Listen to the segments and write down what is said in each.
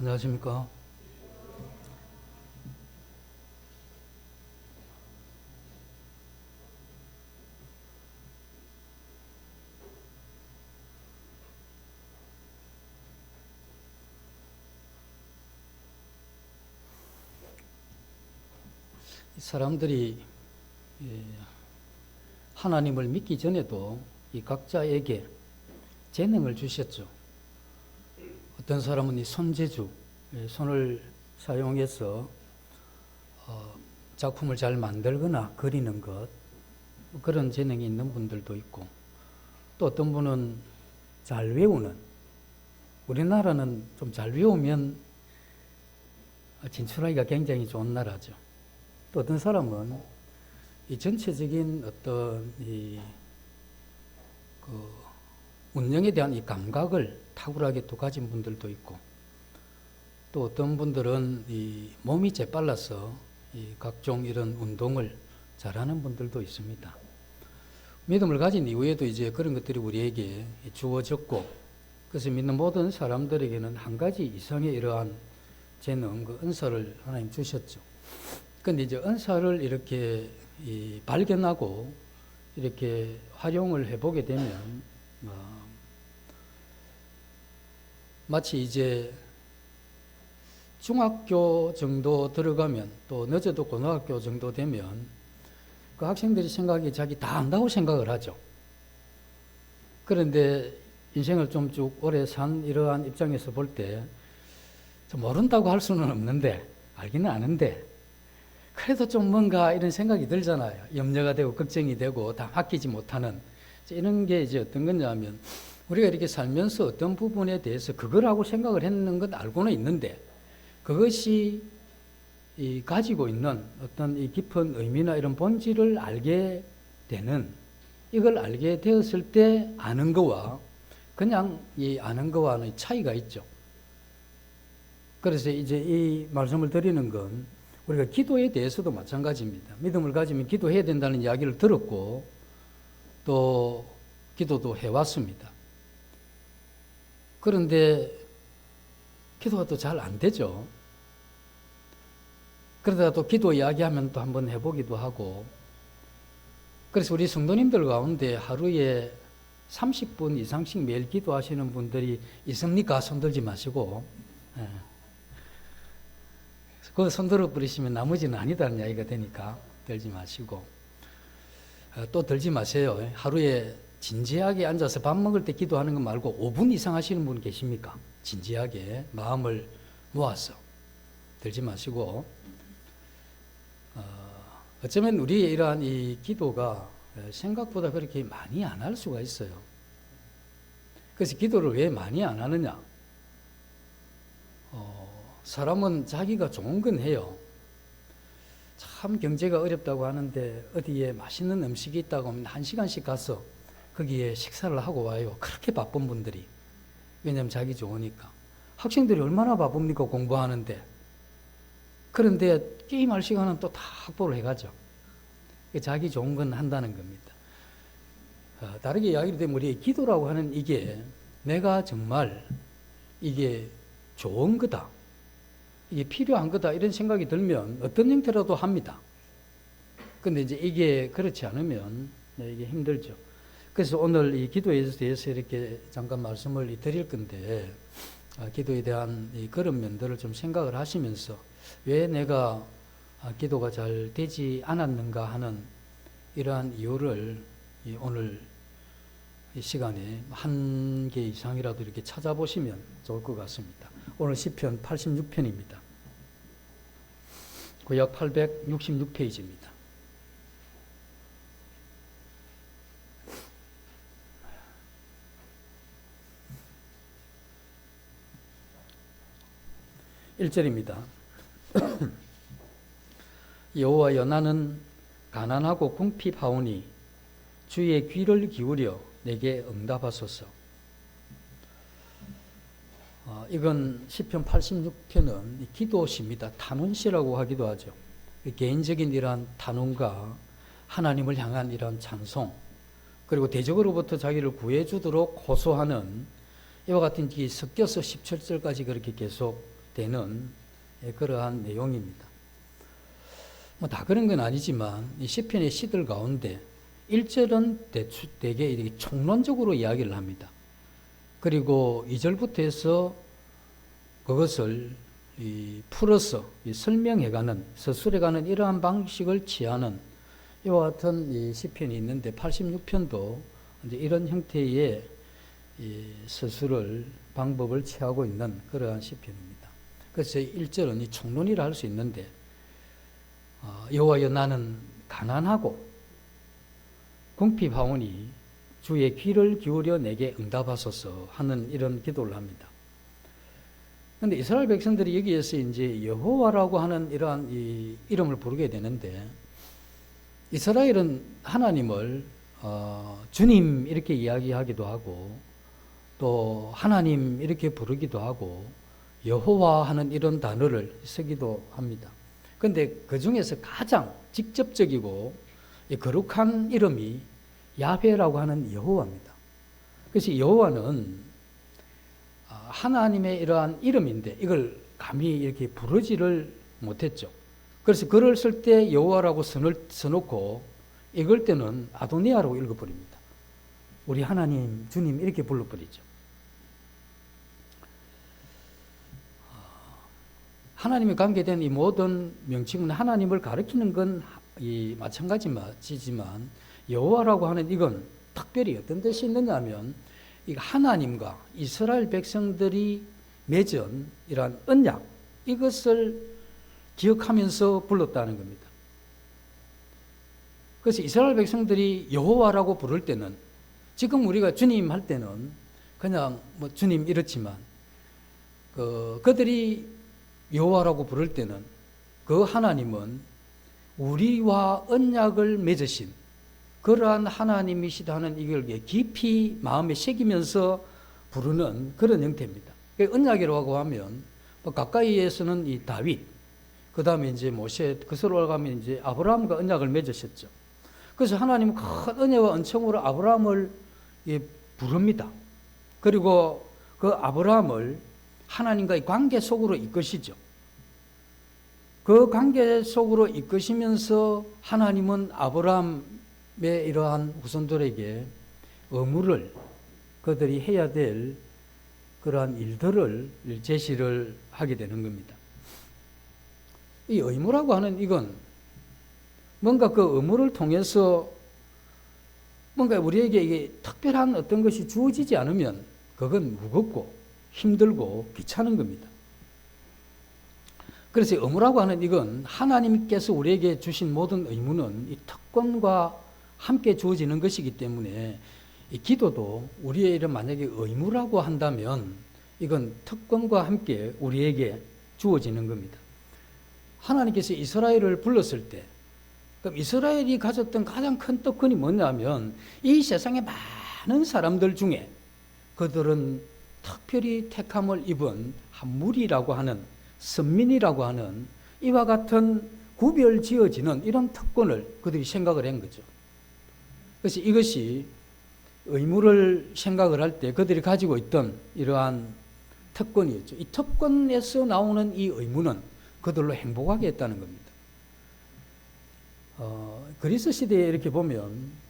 안녕하십니까. 사람들이 하나님을 믿기 전에도 이 각자에게 재능을 주셨죠. 어떤 사람은 이 손재주, 손을 사용해서 작품을 잘 만들거나 그리는 것, 그런 재능이 있는 분들도 있고, 또 어떤 분은 잘 외우는, 우리나라는 좀 잘 외우면 진출하기가 굉장히 좋은 나라죠. 또 어떤 사람은 이 전체적인 어떤 운영에 대한 이 감각을 탁월하게 또 가진 분들도 있고, 또 어떤 분들은 이 몸이 재빨라서 이 각종 이런 운동을 잘하는 분들도 있습니다. 믿음을 가진 이후에도 이제 그런 것들이 우리에게 주어졌고, 그래서 믿는 모든 사람들에게는 한 가지 이상의 이러한 재능, 그 은사를 하나님 주셨죠. 근데 이제 은사를 이렇게 발견하고 이렇게 활용을 해보게 되면 마치 이제 중학교 정도 들어가면, 또 늦어도 고등학교 정도 되면 그 학생들이 생각이 자기 다 안다고 생각을 하죠. 그런데 인생을 좀 쭉 오래 산 이러한 입장에서 볼 때 모른다고 할 수는 없는데, 알기는 아는데 그래도 좀 뭔가 이런 생각이 들잖아요. 염려가 되고 걱정이 되고 다 맡기지 못하는 이런 게 이제 어떤 거냐면, 우리가 이렇게 살면서 어떤 부분에 대해서 그거라고 생각을 했는 건 알고는 있는데, 그것이 가지고 있는 어떤 이 깊은 의미나 이런 본질을 알게 되는, 이걸 알게 되었을 때 아는 거와 그냥 이 아는 거와는 차이가 있죠. 그래서 이제 이 말씀을 드리는 건 우리가 기도에 대해서도 마찬가지입니다. 믿음을 가지면 기도해야 된다는 이야기를 들었고, 또 기도도 해왔습니다. 그런데 기도가 또 잘 안 되죠. 그러다가 또 기도 이야기하면 또 한번 해보기도 하고, 그래서 우리 성도님들 가운데 하루에 30분 이상씩 매일 기도하시는 분들이 있습니까? 손들지 마시고. 그거 손들어 버리시면 나머지는 아니다는 이야기가 되니까 들지 마시고, 또 들지 마세요. 하루에 진지하게 앉아서 밥 먹을 때 기도하는 거 말고 5분 이상 하시는 분 계십니까? 진지하게 마음을 모아서 들지 마시고, 어쩌면 우리의 이러한 이 기도가 생각보다 그렇게 많이 안 할 수가 있어요. 그래서 기도를 왜 많이 안 하느냐? 사람은 자기가 좋은 건 해요. 참 경제가 어렵다고 하는데 어디에 맛있는 음식이 있다고 하면 1시간씩 가서 거기에 식사를 하고 와요. 그렇게 바쁜 분들이. 왜냐하면 자기 좋으니까. 학생들이 얼마나 바쁩니까? 공부하는데. 그런데 게임할 시간은 또 다 확보를 해가죠. 자기 좋은 건 한다는 겁니다. 다르게 이야기를 되면 우리 기도라고 하는 이게 내가 정말 이게 좋은 거다, 이게 필요한 거다, 이런 생각이 들면 어떤 형태라도 합니다. 근데 이제 이게 그렇지 않으면 이게 힘들죠. 그래서 오늘 이 기도에 대해서 이렇게 잠깐 말씀을 드릴 건데, 기도에 대한 그런 면들을 좀 생각을 하시면서 왜 내가 기도가 잘 되지 않았는가 하는 이러한 이유를 오늘 이 시간에 한 개 이상이라도 이렇게 찾아보시면 좋을 것 같습니다. 오늘 시편 86편입니다. 구약 866페이지입니다. (1절입니다) 여호와여, 나는 가난하고 궁핍하오니 주의 귀를 기울여 내게 응답하소서. 이건 시편 86편은 기도시입니다. 탄원시라고 하기도 하죠. 개인적인 이러한 탄원과 하나님을 향한 이러한 찬송, 그리고 대적으로부터 자기를 구해주도록 호소하는 이와 같은 게 섞여서 17절까지 그렇게 계속 되는 그러한 내용입니다. 뭐 다 그런 건 아니지만 이 시편의 시들 가운데 1절은 되게 총론적으로 이야기를 합니다. 그리고 2절부터 해서 그것을 풀어서 설명해가는, 서술해가는 이러한 방식을 취하는 이와 같은 이 시편이 있는데 86편도 이제 이런 형태의 서술을 방법을 취하고 있는 그러한 시편입니다. 그래서 1절은 이 총론이라 할 수 있는데 여호와여 나는 가난하고 궁핍하오니 주의 귀를 기울여 내게 응답하소서 하는 이런 기도를 합니다. 그런데 이스라엘 백성들이 여기에서 이제 여호와라고 하는 이러한 이 이름을 부르게 되는데 이스라엘은 하나님을 주님 이렇게 이야기하기도 하고 또 하나님 이렇게 부르기도 하고 여호와 하는 이런 단어를 쓰기도 합니다. 그런데 그 중에서 가장 직접적이고 거룩한 이름이 야훼라고 하는 여호와입니다. 그래서 여호와는 하나님의 이러한 이름인데 이걸 감히 이렇게 부르지를 못했죠. 그래서 글을 쓸 때 여호와라고 써놓고 읽을 때는 아도니아라고 읽어버립니다. 우리 하나님, 주님 이렇게 불러버리죠. 하나님에 관계된 이 모든 명칭은 하나님을 가리키는 건 마찬가지지만 여호와라고 하는 이건 특별히 어떤 뜻이 있느냐 하면 이 하나님과 이스라엘 백성들이 맺은 이러한 언약 이것을 기억하면서 불렀다는 겁니다. 그래서 이스라엘 백성들이 여호와라고 부를 때는 지금 우리가 주님 할 때는 그냥 뭐 주님 이렇지만 그들이 여호와라고 부를 때는 그 하나님은 우리와 언약을 맺으신 그러한 하나님이시다는 이걸 깊이 마음에 새기면서 부르는 그런 형태입니다. 언약이라고 하면 가까이에서는 이 다윗, 그 다음에 이제 모세, 그서로 올라가면 이제 아브라함과 언약을 맺으셨죠. 그래서 하나님은 큰 은혜와 은총으로 아브라함을 부릅니다. 그리고 그 아브라함을 하나님과의 관계 속으로 이끄시죠. 그 관계 속으로 이끄시면서 하나님은 아브라함의 이러한 후손들에게 의무를 그들이 해야 될 그러한 일들을 제시를 하게 되는 겁니다. 이 의무라고 하는 이건 뭔가 그 의무를 통해서 뭔가 우리에게 이게 특별한 어떤 것이 주어지지 않으면 그건 무겁고 힘들고 귀찮은 겁니다. 그래서 의무라고 하는 이건 하나님께서 우리에게 주신 모든 의무는 이 특권과 함께 주어지는 것이기 때문에 이 기도도 우리의 이런 만약에 의무라고 한다면 이건 특권과 함께 우리에게 주어지는 겁니다. 하나님께서 이스라엘을 불렀을 때 그럼 이스라엘이 가졌던 가장 큰 특권이 뭐냐면 이 세상의 많은 사람들 중에 그들은 특별히 택함을 입은 한 무리라고 하는 선민이라고 하는 이와 같은 구별 지어지는 이런 특권을 그들이 생각을 한 거죠. 그래서 이것이 의무를 생각을 할 때 그들이 가지고 있던 이러한 특권이었죠. 이 특권에서 나오는 이 의무는 그들로 행복하게 했다는 겁니다. 그리스 시대에 이렇게 보면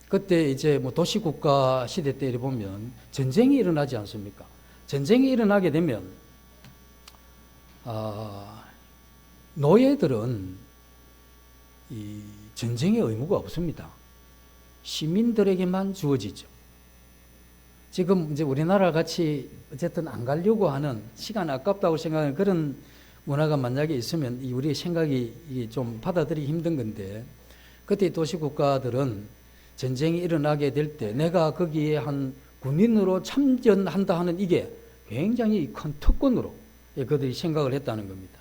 그때 이제 뭐 도시국가 시대 때 보면 전쟁이 일어나지 않습니까? 전쟁이 일어나게 되면 노예들은 이 전쟁의 의무가 없습니다. 시민들에게만 주어지죠. 지금 이제 우리나라 같이 어쨌든 안 가려고 하는 시간 아깝다고 생각하는 그런 문화가 만약에 있으면 우리의 생각이 좀 받아들이기 힘든 건데 그때 도시국가들은 전쟁이 일어나게 될 때 내가 거기에 한 군인으로 참전한다 하는 이게 굉장히 큰 특권으로 그들이 생각을 했다는 겁니다.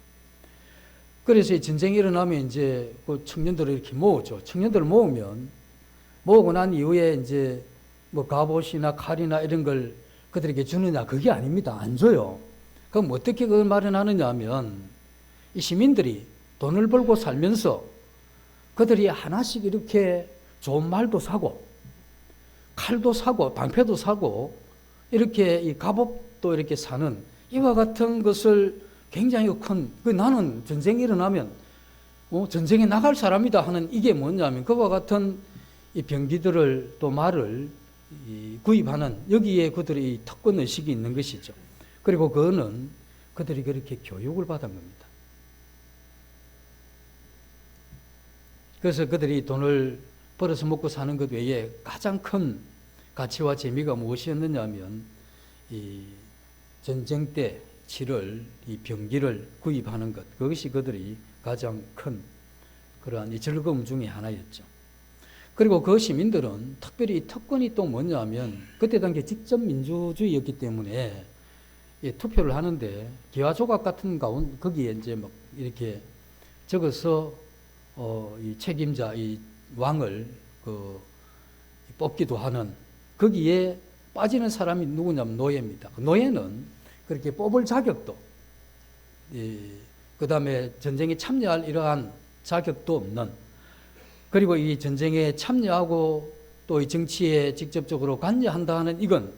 그래서 전쟁이 일어나면 이제 그 청년들을 이렇게 모으죠. 청년들을 모으고 난 이후에 이제 뭐 갑옷이나 칼이나 이런 걸 그들에게 주느냐? 그게 아닙니다. 안 줘요. 그럼 어떻게 그걸 마련하느냐 하면 이 시민들이 돈을 벌고 살면서 그들이 하나씩 이렇게 좋은 말도 사고 칼도 사고 방패도 사고 이렇게 이 갑옷도 이렇게 사는 이와 같은 것을 굉장히 큰, 나는 전쟁이 일어나면 전쟁에 나갈 사람이다 하는 이게 뭐냐면 그와 같은 이 병기들을 또 말을 구입하는 여기에 그들의 특권 의식이 있는 것이죠. 그리고 그거는 그들이 그렇게 교육을 받은 겁니다. 그래서 그들이 돈을 벌어서 먹고 사는 것 외에 가장 큰 가치와 재미가 무엇이었느냐 하면 이 전쟁 때 치를 이 병기를 구입하는 것, 그것이 그들이 가장 큰 그러한 이 즐거움 중에 하나였죠. 그리고 그 시민들은 특별히 이 특권이 또 뭐냐 하면 그때 당시에 직접 민주주의였기 때문에 투표를 하는데 기와조각 같은 가운 거기에 이제 막 이렇게 적어서 이 책임자 이 왕을 뽑기도 하는 거기에 빠지는 사람이 누구냐면 노예입니다. 노예는 그렇게 뽑을 자격도 그 다음에 전쟁에 참여할 이러한 자격도 없는, 그리고 이 전쟁에 참여하고 또 이 정치에 직접적으로 관여한다 하는 이건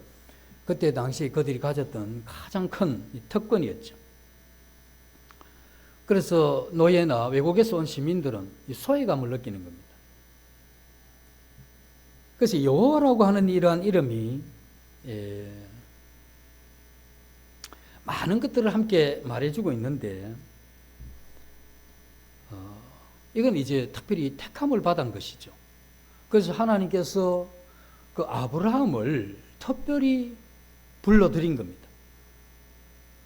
그때 당시 그들이 가졌던 가장 큰 특권이었죠. 그래서 노예나 외국에서 온 시민들은 이 소외감을 느끼는 겁니다. 그래서 여호와라고 하는 이러한 이름이 많은 것들을 함께 말해주고 있는데 이건 이제 특별히 택함을 받은 것이죠. 그래서 하나님께서 그 아브라함을 특별히 불러들인 겁니다.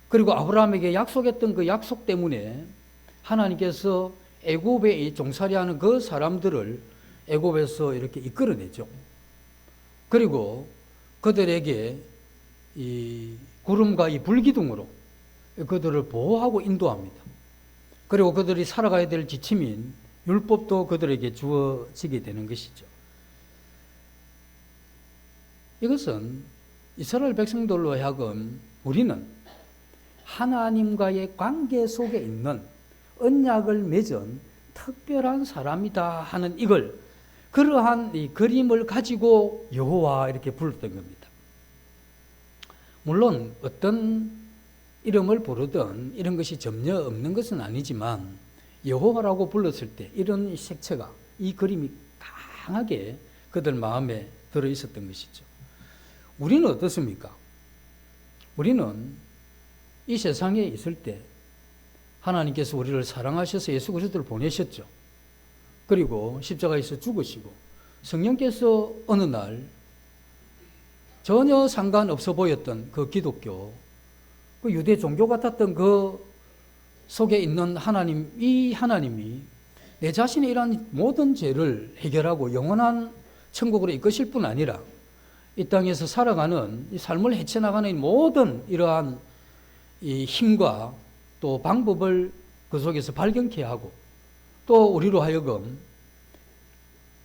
그리고 아브라함에게 약속했던 그 약속 때문에 하나님께서 애굽에 종살이하는 그 사람들을 애굽에서 이렇게 이끌어내죠. 그리고 그들에게 이 구름과 이 불기둥으로 그들을 보호하고 인도합니다. 그리고 그들이 살아가야 될 지침인 율법도 그들에게 주어지게 되는 것이죠. 이것은 이스라엘 백성들로 하여금 우리는 하나님과의 관계 속에 있는 언약을 맺은 특별한 사람이다 하는 이걸, 그러한 이 그림을 가지고 여호와 이렇게 불렀던 겁니다. 물론 어떤 이름을 부르든 이런 것이 전혀 없는 것은 아니지만 여호와라고 불렀을 때 이런 색채가, 이 그림이 강하게 그들 마음에 들어 있었던 것이죠. 우리는 어떻습니까? 우리는 이 세상에 있을 때 하나님께서 우리를 사랑하셔서 예수 그리스도를 보내셨죠. 그리고 십자가에서 죽으시고 성령께서 어느 날 전혀 상관없어 보였던 그 기독교, 그 유대 종교 같았던 그 속에 있는 하나님, 이 하나님이 내 자신의 이러한 모든 죄를 해결하고 영원한 천국으로 이끄실 뿐 아니라 이 땅에서 살아가는 이 삶을 헤쳐나가는 모든 이러한 이 힘과 또 방법을 그 속에서 발견케 하고 또 우리로 하여금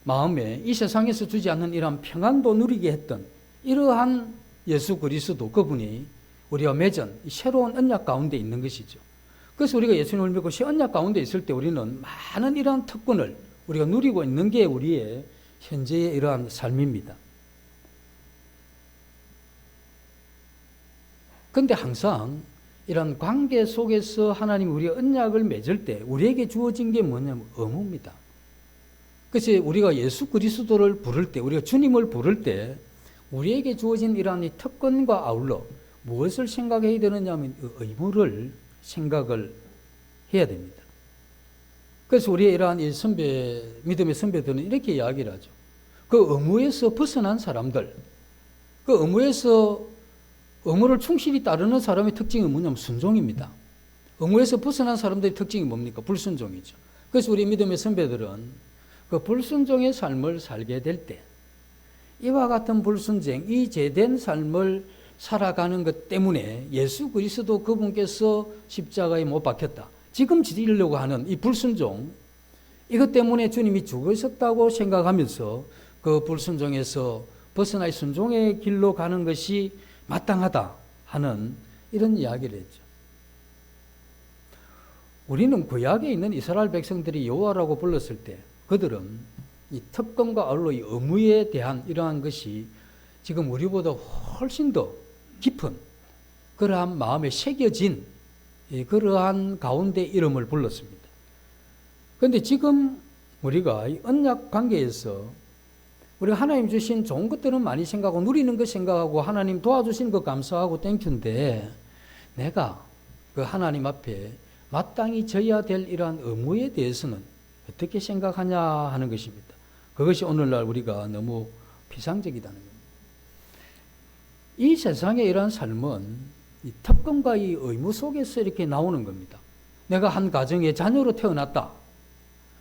마음에 이 세상에서 주지 않는 이러한 평안도 누리게 했던 이러한 예수 그리스도, 그분이 우리와 맺은 새로운 언약 가운데 있는 것이죠. 그래서 우리가 예수님을 믿고 새 언약 가운데 있을 때 우리는 많은 이러한 특권을 우리가 누리고 있는 게 우리의 현재의 이러한 삶입니다. 그런데 항상 이런 관계 속에서 하나님 우리의 언약을 맺을 때 우리에게 주어진 게 뭐냐면 의무입니다. 그래서 우리가 예수 그리스도를 부를 때, 우리가 주님을 부를 때 우리에게 주어진 이러한 이 특권과 아울러 무엇을 생각해야 되느냐 하면 의무를 생각을 해야 됩니다. 그래서 우리의 이러한 이 믿음의 선배들은 이렇게 이야기를 하죠. 그 의무에서 벗어난 사람들, 그 의무를 충실히 따르는 사람의 특징은 뭐냐면 순종입니다. 의무에서 벗어난 사람들의 특징이 뭡니까? 불순종이죠. 그래서 우리 믿음의 선배들은 그 불순종의 삶을 살게 될 때 이와 같은 불순종, 이 죄된 삶을 살아가는 것 때문에 예수 그리스도 그분께서 십자가에 못 박혔다, 지금 지으려고 하는 이 불순종, 이것 때문에 주님이 죽으셨다고 생각하면서 그 불순종에서 벗어나 순종의 길로 가는 것이 마땅하다 하는 이런 이야기를 했죠. 우리는 구약에 있는 이스라엘 백성들이 여호와라고 불렀을 때 그들은 이 특권과 아울러 이 의무에 대한 이러한 것이 지금 우리보다 훨씬 더 깊은 그러한 마음에 새겨진 그러한 가운데 이름을 불렀습니다. 그런데 지금 우리가 이 언약 관계에서 우리가 하나님 주신 좋은 것들은 많이 생각하고 누리는 것 생각하고 하나님 도와주시는 것 감사하고 땡큐인데 내가 그 하나님 앞에 마땅히 져야 될 이러한 의무에 대해서는 어떻게 생각하냐 하는 것입니다. 그것이 오늘날 우리가 너무 피상적이다는 겁니다. 이 세상의 이러한 삶은 이 특권과 이 의무 속에서 이렇게 나오는 겁니다. 내가 한 가정의 자녀로 태어났다.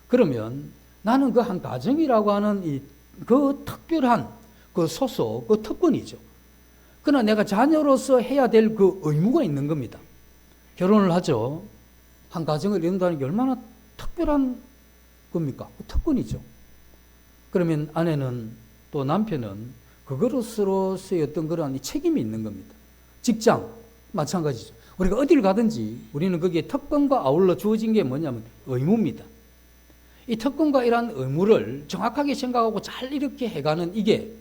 그러면 나는 그 한 가정이라고 하는 그 특별한 그 소속, 그 특권이죠. 그러나 내가 자녀로서 해야 될 그 의무가 있는 겁니다. 결혼을 하죠. 한 가정을 이룬다는 게 얼마나 특별한 겁니까? 그 특권이죠. 그러면 아내는 또 남편은 그것으로서의 어떤 그런 책임이 있는 겁니다. 직장, 마찬가지죠. 우리가 어디를 가든지 우리는 거기에 특권과 아울러 주어진 게 뭐냐면 의무입니다. 이 특권과 이러한 의무를 정확하게 생각하고 잘 이렇게 해가는 이게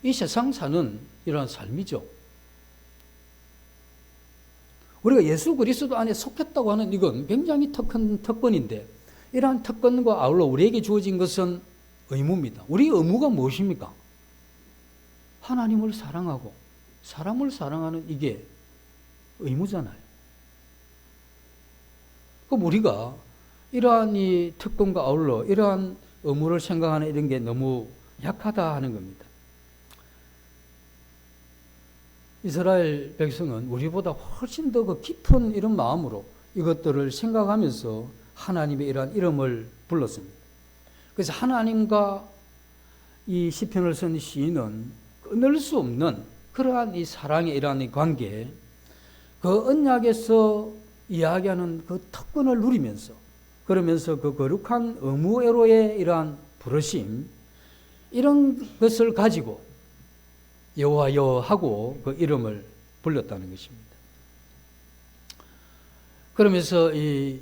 이 세상 사는 이러한 삶이죠. 우리가 예수 그리스도 안에 속했다고 하는 이건 굉장히 큰 특권인데 이러한 특권과 아울러 우리에게 주어진 것은 의무입니다. 우리 의무가 무엇입니까? 하나님을 사랑하고 사람을 사랑하는 이게 의무잖아요. 그럼 우리가 이러한 이 특권과 아울러 이러한 의무를 생각하는 이런 게 너무 약하다 하는 겁니다. 이스라엘 백성은 우리보다 훨씬 더 그 깊은 이런 마음으로 이것들을 생각하면서 하나님의 이러한 이름을 불렀습니다. 그래서 하나님과 이 시편을 쓴 시인은 끊을 수 없는 그러한 이 사랑의 이러한 이 관계, 그 언약에서 이야기하는 그 특권을 누리면서 그러면서 그 거룩한 의무애로의 이러한 부르심 이런 것을 가지고 여호와 하고 그 이름을 불렀다는 것입니다. 그러면서 이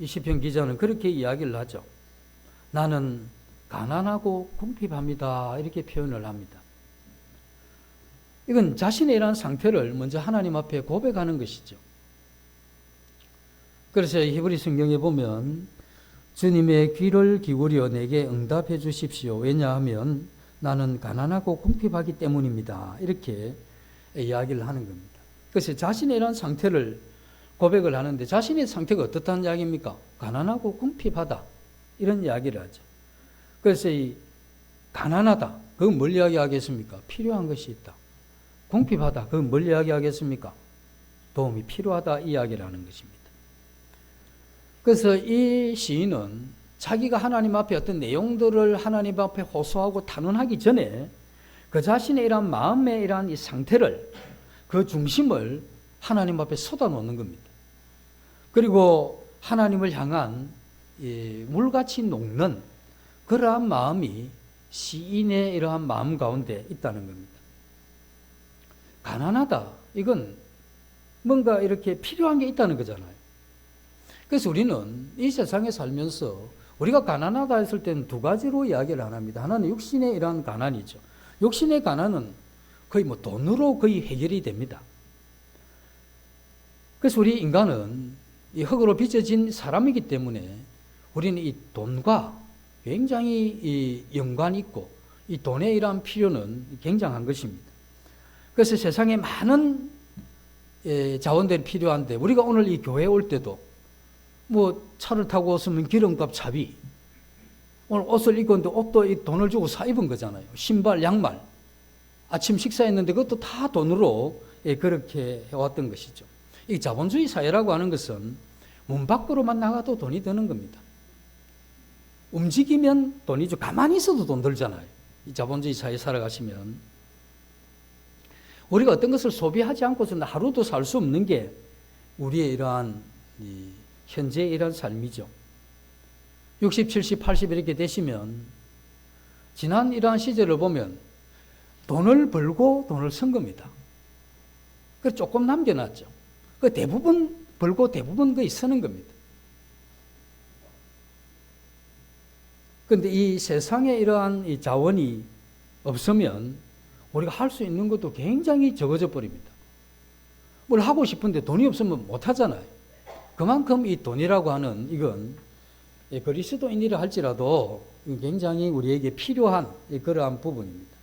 시편 기자는 그렇게 이야기를 하죠. 나는 가난하고 궁핍합니다. 이렇게 표현을 합니다. 이건 자신의 이러한 상태를 먼저 하나님 앞에 고백하는 것이죠. 그래서 히브리 성경에 보면 주님의 귀를 기울여 내게 응답해 주십시오. 왜냐하면 나는 가난하고 궁핍하기 때문입니다. 이렇게 이야기를 하는 겁니다. 그래서 자신의 이런 상태를 고백을 하는데 자신의 상태가 어떻다는 이야기입니까? 가난하고 궁핍하다. 이런 이야기를 하죠. 그래서 이 가난하다. 그건 뭘 이야기하겠습니까? 필요한 것이 있다. 궁핍하다. 그건 뭘 이야기하겠습니까? 도움이 필요하다. 이야기를 하는 것입니다. 그래서 이 시인은 자기가 하나님 앞에 어떤 내용들을 하나님 앞에 호소하고 탄원하기 전에 그 자신의 이러한 마음의 이러한 이 상태를 그 중심을 하나님 앞에 쏟아놓는 겁니다. 그리고 하나님을 향한 물같이 녹는 그러한 마음이 시인의 이러한 마음 가운데 있다는 겁니다. 가난하다. 이건 뭔가 이렇게 필요한 게 있다는 거잖아요. 그래서 우리는 이 세상에 살면서 우리가 가난하다 했을 때는 두 가지로 이야기를 안 합니다. 하나는 육신의 이러한 가난이죠. 육신의 가난은 거의 뭐 돈으로 거의 해결이 됩니다. 그래서 우리 인간은 이 흙으로 빚어진 사람이기 때문에 우리는 이 돈과 굉장히 이 연관이 있고 이 돈의 이러한 필요는 굉장한 것입니다. 그래서 세상에 많은 자원들이 필요한데 우리가 오늘 이 교회에 올 때도 뭐 차를 타고 왔으면 기름값 차비, 오늘 옷을 입고 있는데 옷도 이 돈을 주고 사 입은 거잖아요. 신발, 양말, 아침 식사했는데 그것도 다 돈으로 그렇게 해왔던 것이죠. 이 자본주의 사회라고 하는 것은 문 밖으로만 나가도 돈이 드는 겁니다. 움직이면 돈이죠. 가만히 있어도 돈 들잖아요. 이 자본주의 사회에 살아가시면 우리가 어떤 것을 소비하지 않고서는 하루도 살 수 없는 게 우리의 이러한 현재의 이런 삶이죠. 60, 70, 80 이렇게 되시면 지난 이러한 시절을 보면 돈을 벌고 돈을 쓴 겁니다. 그 조금 남겨놨죠. 그 대부분 벌고 대부분 거의 쓰는 겁니다. 그런데 이 세상에 이러한 이 자원이 없으면 우리가 할 수 있는 것도 굉장히 적어져 버립니다. 뭘 하고 싶은데 돈이 없으면 못 하잖아요. 그만큼 이 돈이라고 하는 이건 그리스도인이라 할지라도 굉장히 우리에게 필요한 그러한 부분입니다.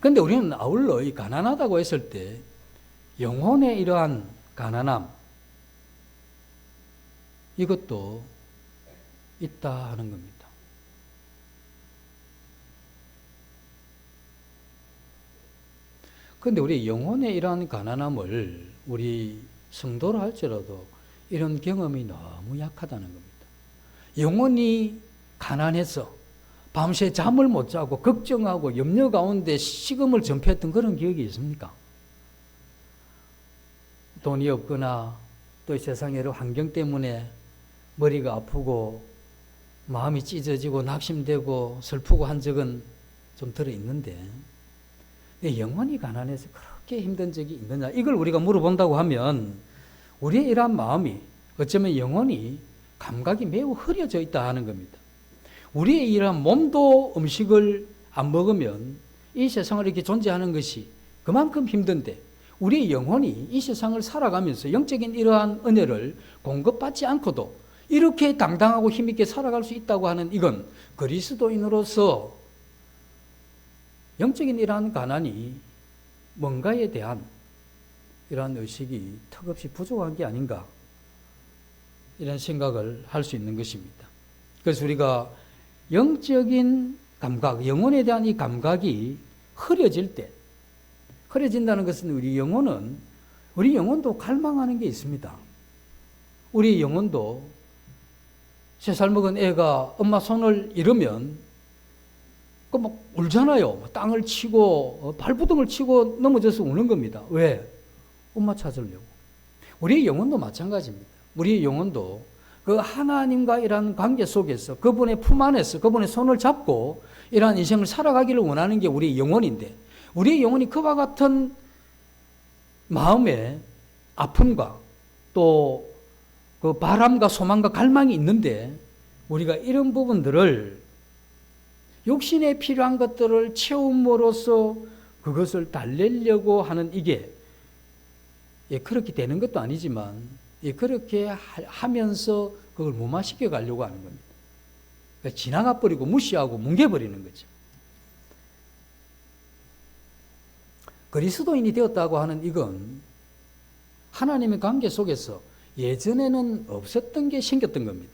그런데 우리는 아울러 이 가난하다고 했을 때 영혼의 이러한 가난함, 이것도 있다 하는 겁니다. 그런데 우리 영혼의 이러한 가난함을 우리 성도로 할지라도 이런 경험이 너무 약하다는 겁니다. 영혼이 가난해서 밤새 잠을 못 자고 걱정하고 염려 가운데 식음을 전폐했던 그런 기억이 있습니까? 돈이 없거나 또 이 세상의 환경 때문에 머리가 아프고 마음이 찢어지고 낙심되고 슬프고 한 적은 좀 들어있는데 영혼이 가난해서 그렇게 힘든 적이 있느냐, 이걸 우리가 물어본다고 하면 우리의 이러한 마음이 어쩌면 영혼이 감각이 매우 흐려져 있다 하는 겁니다. 우리의 이러한 몸도 음식을 안 먹으면 이 세상을 이렇게 존재하는 것이 그만큼 힘든데 우리의 영혼이 이 세상을 살아가면서 영적인 이러한 은혜를 공급받지 않고도 이렇게 당당하고 힘있게 살아갈 수 있다고 하는 이건 그리스도인으로서 영적인 이러한 가난이 뭔가에 대한 이러한 의식이 턱없이 부족한 게 아닌가, 이런 생각을 할 수 있는 것입니다. 그래서 우리가 영적인 감각, 영혼에 대한 이 감각이 흐려질 때, 흐려진다는 것은 우리 영혼도 갈망하는 게 있습니다. 우리 영혼도 3살 먹은 애가 엄마 손을 잃으면 막 울잖아요. 땅을 치고 발부둥을 치고 넘어져서 우는 겁니다. 왜? 엄마 찾으려고. 우리의 영혼도 마찬가지입니다. 우리의 영혼도 그 하나님과 이러한 관계 속에서 그분의 품 안에서 그분의 손을 잡고 이러한 인생을 살아가기를 원하는 게 우리의 영혼인데, 우리의 영혼이 그와 같은 마음의 아픔과 또 그 바람과 소망과 갈망이 있는데 우리가 이런 부분들을 육신에 필요한 것들을 채움으로써 그것을 달래려고 하는 이게 그렇게 되는 것도 아니지만 그렇게 하면서 그걸 무마시켜 가려고 하는 겁니다. 그러니까 지나가 버리고 무시하고 뭉개버리는 거죠. 그리스도인이 되었다고 하는 이건 하나님의 관계 속에서 예전에는 없었던 게 생겼던 겁니다.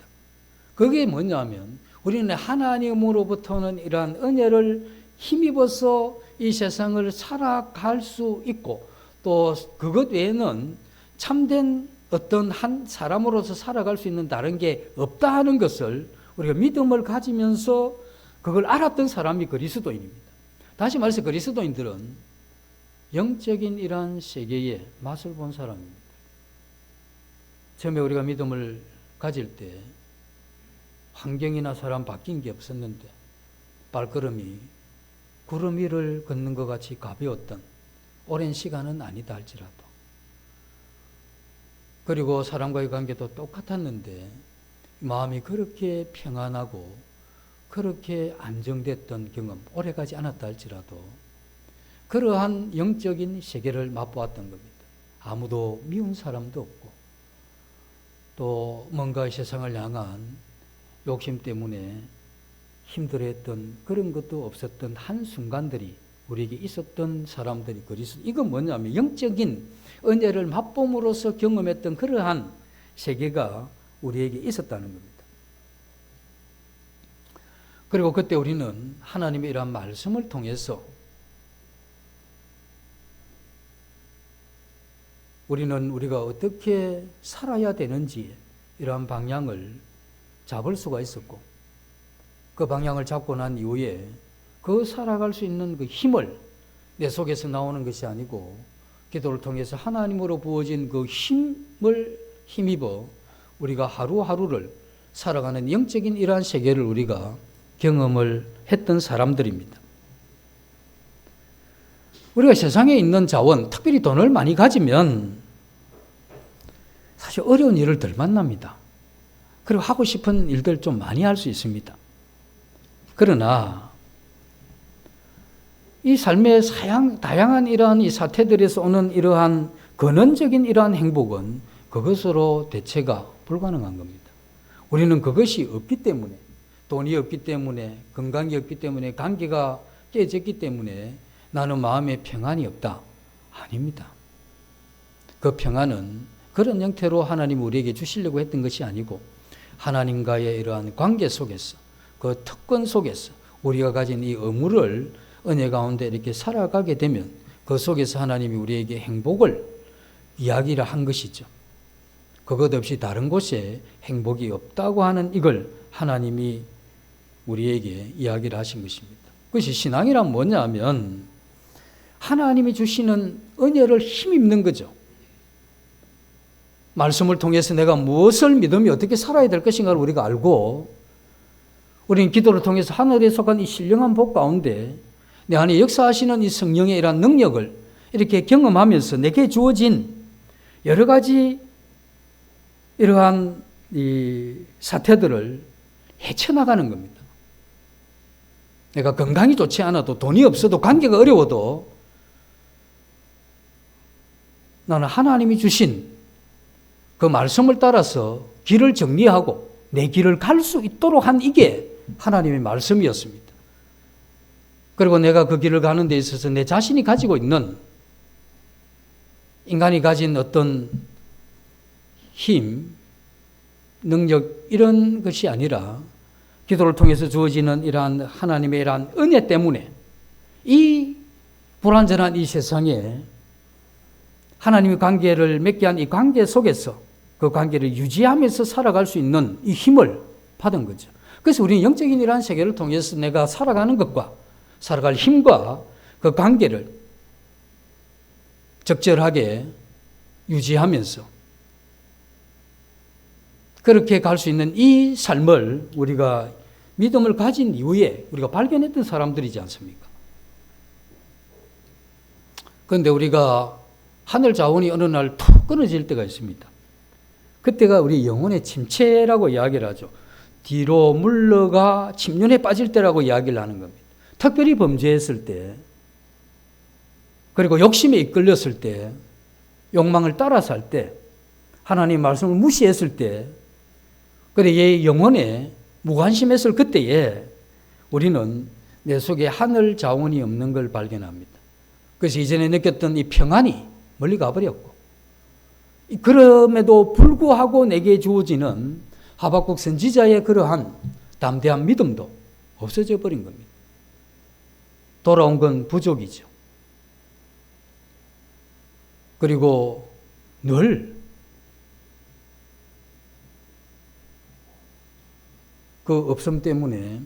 그게 뭐냐면 우리는 하나님으로부터는 이러한 은혜를 힘입어서 이 세상을 살아갈 수 있고 또 그것 외에는 참된 어떤 한 사람으로서 살아갈 수 있는 다른 게 없다 하는 것을 우리가 믿음을 가지면서 그걸 알았던 사람이 그리스도인입니다. 다시 말해서 그리스도인들은 영적인 이러한 세계의 맛을 본 사람입니다. 처음에 우리가 믿음을 가질 때 환경이나 사람 바뀐 게 없었는데 발걸음이 구름 위를 걷는 것 같이 가벼웠던 오랜 시간은 아니다 할지라도, 그리고 사람과의 관계도 똑같았는데 마음이 그렇게 평안하고 그렇게 안정됐던 경험, 오래가지 않았다 할지라도 그러한 영적인 세계를 맛보았던 겁니다. 아무도 미운 사람도 없고 또 뭔가 세상을 향한 욕심 때문에 힘들어했던 그런 것도 없었던 한순간들이 우리에게 있었던 사람들이 그리스도. 이건 뭐냐면 영적인 은혜를 맛봄으로써 경험했던 그러한 세계가 우리에게 있었다는 겁니다. 그리고 그때 우리는 하나님의 이러한 말씀을 통해서 우리는 우리가 어떻게 살아야 되는지 이러한 방향을 잡을 수가 있었고, 그 방향을 잡고 난 이후에 그 살아갈 수 있는 그 힘을 내 속에서 나오는 것이 아니고 기도를 통해서 하나님으로 부어진 그 힘을 힘입어 우리가 하루하루를 살아가는 영적인 이러한 세계를 우리가 경험을 했던 사람들입니다. 우리가 세상에 있는 자원, 특별히 돈을 많이 가지면 사실 어려운 일을 덜 만납니다. 그리고 하고 싶은 일들 좀 많이 할 수 있습니다. 그러나 이 삶의 다양한 이러한 이 사태들에서 오는 이러한 근원적인 이러한 행복은 그것으로 대체가 불가능한 겁니다. 우리는 그것이 없기 때문에, 돈이 없기 때문에, 건강이 없기 때문에, 관계가 깨졌기 때문에 나는 마음에 평안이 없다. 아닙니다. 그 평안은 그런 형태로 하나님이 우리에게 주시려고 했던 것이 아니고 하나님과의 이러한 관계 속에서, 그 특권 속에서 우리가 가진 이 의무를 은혜 가운데 이렇게 살아가게 되면 그 속에서 하나님이 우리에게 행복을 이야기를 한 것이죠. 그것 없이 다른 곳에 행복이 없다고 하는 이걸 하나님이 우리에게 이야기를 하신 것입니다. 그것이 신앙이란 뭐냐면 하나님이 주시는 은혜를 힘입는 거죠. 말씀을 통해서 내가 무엇을 믿으며 어떻게 살아야 될 것인가를 우리가 알고, 우리는 기도를 통해서 하늘에 속한 이 신령한 복 가운데 내 안에 역사하시는 이 성령의 이러한 능력을 이렇게 경험하면서 내게 주어진 여러 가지 이러한 이 사태들을 헤쳐나가는 겁니다. 내가 건강이 좋지 않아도, 돈이 없어도, 관계가 어려워도 나는 하나님이 주신 그 말씀을 따라서 길을 정리하고 내 길을 갈 수 있도록 한 이게 하나님의 말씀이었습니다. 그리고 내가 그 길을 가는 데 있어서 내 자신이 가지고 있는, 인간이 가진 어떤 힘, 능력 이런 것이 아니라 기도를 통해서 주어지는 이러한 하나님의 이러한 은혜 때문에 이 불완전한 이 세상에 하나님의 관계를 맺게 한 이 관계 속에서 그 관계를 유지하면서 살아갈 수 있는 이 힘을 받은 거죠. 그래서 우리는 영적인 이러한 세계를 통해서 내가 살아가는 것과 살아갈 힘과 그 관계를 적절하게 유지하면서 그렇게 갈 수 있는 이 삶을 우리가 믿음을 가진 이후에 우리가 발견했던 사람들이지 않습니까? 그런데 우리가 하늘 자원이 어느 날 툭 끊어질 때가 있습니다. 그때가 우리 영혼의 침체라고 이야기를 하죠. 뒤로 물러가 침륜에 빠질 때라고 이야기를 하는 겁니다. 특별히 범죄했을 때, 그리고 욕심에 이끌렸을 때, 욕망을 따라서 할 때, 하나님의 말씀을 무시했을 때, 그래 얘 영혼에 무관심했을 그때에 우리는 내 속에 하늘 자원이 없는 걸 발견합니다. 그래서 이전에 느꼈던 이 평안이 멀리 가버렸고, 그럼에도 불구하고 내게 주어지는 하박국 선지자의 그러한 담대한 믿음도 없어져 버린 겁니다. 돌아온 건 부족이죠. 그리고 늘 그 없음 때문에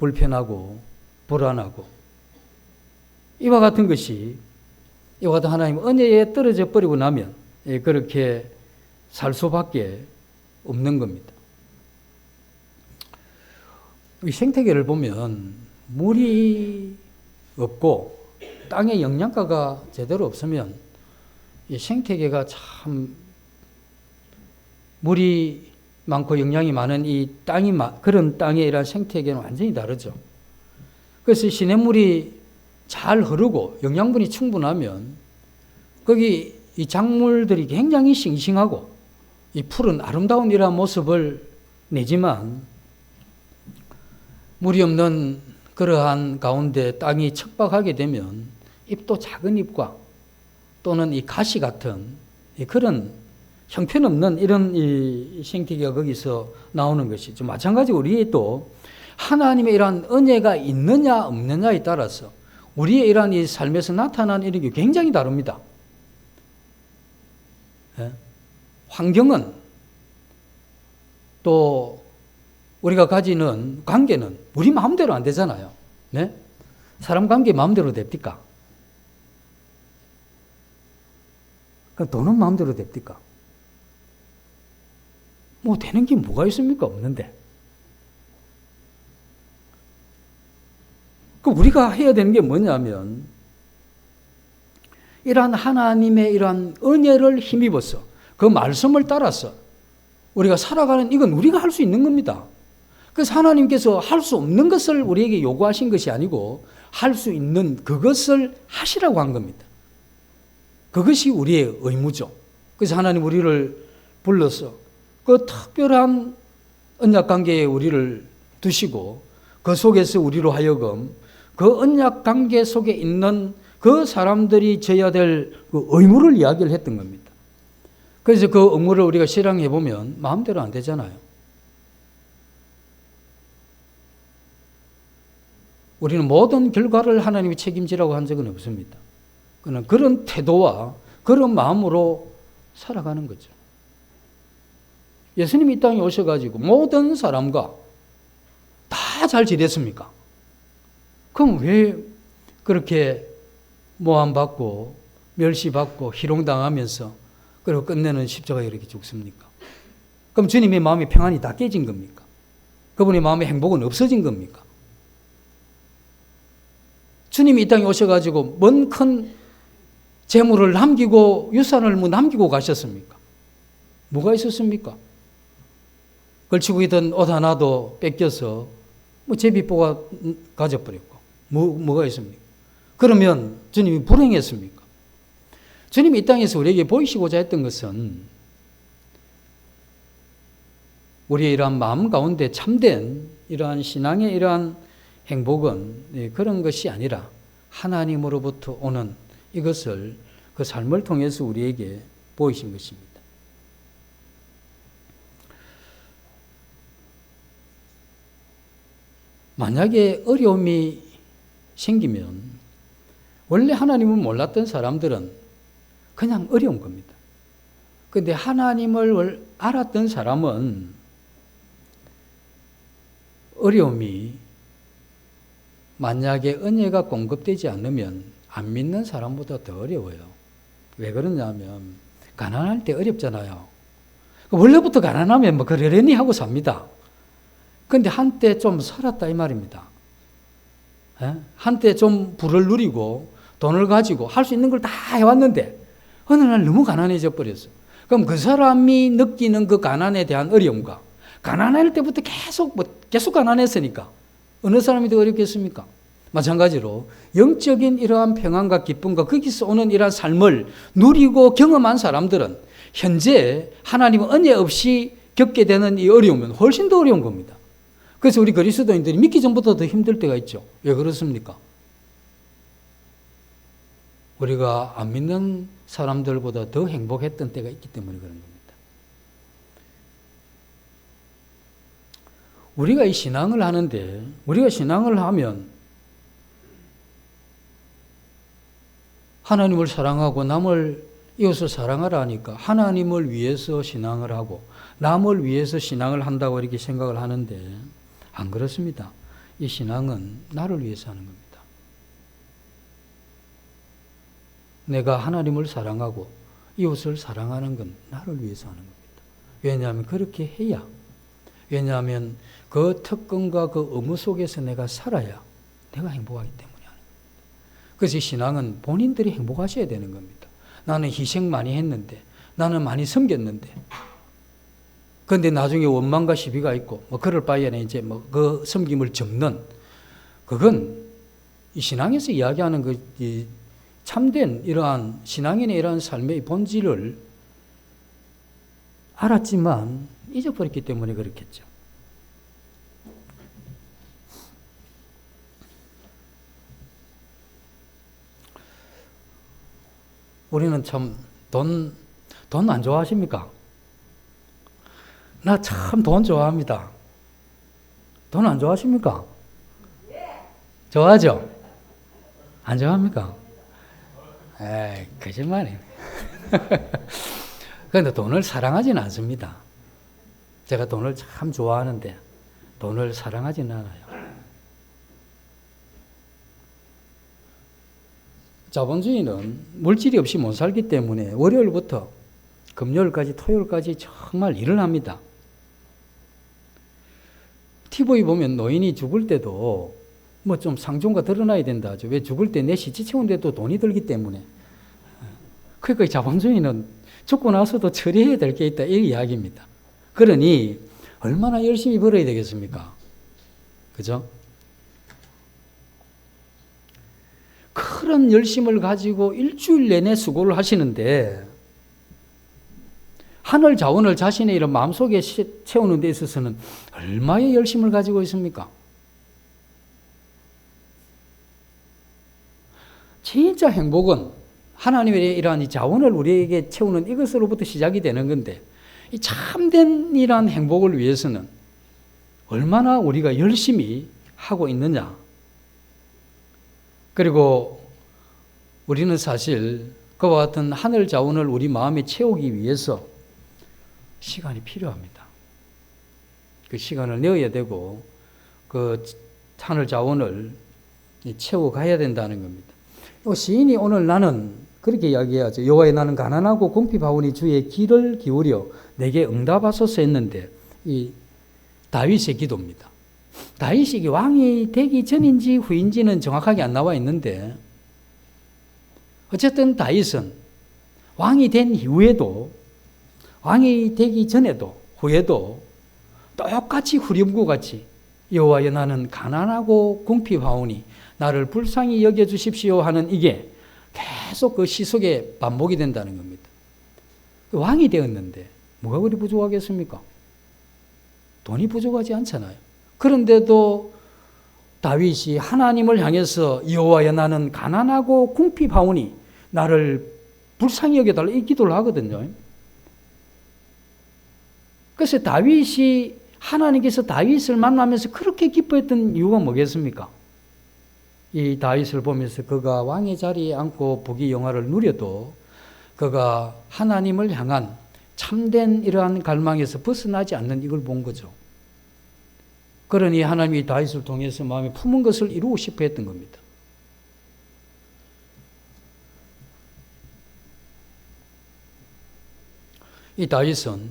불편하고 불안하고 이와 같은 것이, 이와 같은 하나님 은혜에 떨어져 버리고 나면 그렇게 살 수밖에 없는 겁니다. 이 생태계를 보면 물이 없고 땅에 영양가가 제대로 없으면 이 생태계가 참, 물이 많고 영양이 많은 이 땅이, 그런 땅에 이런 생태계는 완전히 다르죠. 그래서 시냇물이 잘 흐르고 영양분이 충분하면 거기 이 작물들이 굉장히 싱싱하고 이 푸른 아름다운 이러한 모습을 내지만, 물이 없는 그러한 가운데 땅이 척박하게 되면 잎도 작은 잎과 또는 이 가시 같은 그런 형편없는 이런 이 생태계가 거기서 나오는 것이죠. 마찬가지로 우리도 하나님의 이러한 은혜가 있느냐 없느냐에 따라서 우리의 이러한 이 삶에서 나타나는 이런 게 굉장히 다릅니다. 예? 환경은, 또 우리가 가지는 관계는 우리 마음대로 안 되잖아요. 네? 사람 관계 마음대로 됩니까? 그럼 돈은 마음대로 됩니까? 뭐 되는 게 뭐가 있습니까? 없는데. 그 우리가 해야 되는 게 뭐냐면 이러한 하나님의 이러한 은혜를 힘입어서 그 말씀을 따라서 우리가 살아가는, 이건 우리가 할 수 있는 겁니다. 그래서 하나님께서 할 수 없는 것을 우리에게 요구하신 것이 아니고 할 수 있는 그것을 하시라고 한 겁니다. 그것이 우리의 의무죠. 그래서 하나님 우리를 불러서 그 특별한 언약관계에 우리를 두시고 그 속에서 우리로 하여금 그 언약관계 속에 있는 그 사람들이 져야 될 그 의무를 이야기를 했던 겁니다. 그래서 그 의무를 우리가 실행해 보면 마음대로 안 되잖아요. 우리는 모든 결과를 하나님이 책임지라고 한 적은 없습니다. 그러나 그런 태도와 그런 마음으로 살아가는 거죠. 예수님이 이 땅에 오셔가지고 모든 사람과 다 잘 지냈습니까? 그럼 왜 그렇게 모함받고 멸시받고 희롱당하면서 그리고 끝내는 십자가에 이렇게 죽습니까? 그럼 주님의 마음의 평안이 다 깨진 겁니까? 그분의 마음의 행복은 없어진 겁니까? 주님이 이 땅에 오셔가지고 먼 큰 재물을 남기고 유산을 남기고 가셨습니까? 뭐가 있었습니까? 걸치고 있던 옷 하나도 뺏겨서 제비뽀가 가져버렸고 뭐가 있습니까? 그러면 주님이 불행했습니까? 주님이 이 땅에서 우리에게 보이시고자 했던 것은 우리의 이러한 마음 가운데 참된 이러한 신앙의 이러한 행복은 그런 것이 아니라 하나님으로부터 오는 이것을 그 삶을 통해서 우리에게 보이신 것입니다. 만약에 어려움이 생기면 원래 하나님을 몰랐던 사람들은 그냥 어려운 겁니다. 그런데 하나님을 알았던 사람은 어려움이 만약에 은혜가 공급되지 않으면 안 믿는 사람보다 더 어려워요. 왜 그러냐면 가난할 때 어렵잖아요. 원래부터 가난하면 그러려니 하고 삽니다. 그런데 한때 좀 살았다 이 말입니다. 한때 좀 부를 누리고 돈을 가지고 할 수 있는 걸 다 해왔는데 어느 날 너무 가난해져 버렸어. 그럼 그 사람이 느끼는 그 가난에 대한 어려움과 가난할 때부터 계속 가난했으니까 어느 사람이 더 어렵겠습니까? 마찬가지로 영적인 이러한 평안과 기쁨과 거기서 오는 이러한 삶을 누리고 경험한 사람들은 현재 하나님의 은혜 없이 겪게 되는 이 어려움은 훨씬 더 어려운 겁니다. 그래서 우리 그리스도인들이 믿기 전보다 더 힘들 때가 있죠. 왜 그렇습니까? 우리가 안 믿는 사람들보다 더 행복했던 때가 있기 때문에 그런 겁니다. 우리가 이 신앙을 하는데 우리가 신앙을 하면 하나님을 사랑하고 남을 이웃을 사랑하라 하니까 하나님을 위해서 신앙을 하고 남을 위해서 신앙을 한다고 이렇게 생각을 하는데 안 그렇습니다. 이 신앙은 나를 위해서 하는 겁니다. 내가 하나님을 사랑하고 이웃을 사랑하는 건 나를 위해서 하는 겁니다. 왜냐하면 그렇게 해야, 왜냐하면 그 특권과 그 의무 속에서 내가 살아야 내가 행복하기 때문에 하는 겁니다. 그래서 이 신앙은 본인들이 행복하셔야 되는 겁니다. 나는 희생 많이 했는데, 나는 많이 섬겼는데, 그런데 나중에 원망과 시비가 있고, 그럴 바에는 이제 그 섬김을 접는, 그건 이 신앙에서 이야기하는 이 참된 이러한 신앙인의 이러한 삶의 본질을 알았지만 잊어버렸기 때문에 그렇겠죠. 우리는 참 돈 안 좋아하십니까? 나 참 돈 좋아합니다. 돈 안 좋아하십니까? 좋아하죠? 안 좋아합니까? 에이, 거짓말이에요. 그런데 돈을 사랑하지는 않습니다. 제가 돈을 참 좋아하는데 돈을 사랑하지는 않아요. 자본주의는 물질이 없이 못 살기 때문에 월요일부터 금요일까지 토요일까지 정말 일을 합니다. TV 보면 노인이 죽을 때도 좀 상종가 드러나야 된다 하죠. 왜 죽을 때 내 시체 채우는데도 돈이 들기 때문에. 그러니까 자본주의는 죽고 나서도 처리해야 될 게 있다 이 이야기입니다. 그러니 얼마나 열심히 벌어야 되겠습니까? 그죠? 그런 열심을 가지고 일주일 내내 수고를 하시는데 하늘 자원을 자신의 이런 마음속에 채우는 데 있어서는 얼마의 열심을 가지고 있습니까? 진짜 행복은 하나님의 이러한 이 자원을 우리에게 채우는 이것으로부터 시작이 되는 건데 이 참된 이러한 행복을 위해서는 얼마나 우리가 열심히 하고 있느냐. 그리고 우리는 사실 그와 같은 하늘 자원을 우리 마음에 채우기 위해서 시간이 필요합니다. 그 시간을 내어야 되고 그 하늘 자원을 채워가야 된다는 겁니다. 시인이 오늘 나는 그렇게 이야기하죠. 여호와여 나는 가난하고 궁핍하오니 주의 귀를 기울여 내게 응답하소서 했는데 이 다윗의 기도입니다. 다윗이 왕이 되기 전인지 후인지는 정확하게 안 나와 있는데 어쨌든 다윗은 왕이 된 이후에도 왕이 되기 전에도 후에도 똑같이 후렴구 같이 여호와여 나는 가난하고 궁핍하오니 나를 불쌍히 여겨주십시오 하는 이게 계속 그 시 속에 반복이 된다는 겁니다. 왕이 되었는데 뭐가 그리 부족하겠습니까? 돈이 부족하지 않잖아요. 그런데도 다윗이 하나님을 향해서 여호와여 나는 가난하고 궁핍하오니 나를 불쌍히 여겨달라 이 기도를 하거든요. 그래서 다윗이 하나님께서 다윗을 만나면서 그렇게 기뻐했던 이유가 뭐겠습니까? 이 다윗을 보면서 그가 왕의 자리에 앉고 부귀 영화를 누려도 그가 하나님을 향한 참된 이러한 갈망에서 벗어나지 않는 이걸 본 거죠. 그러니 하나님이 다윗을 통해서 마음에 품은 것을 이루고 싶어 했던 겁니다. 이 다윗은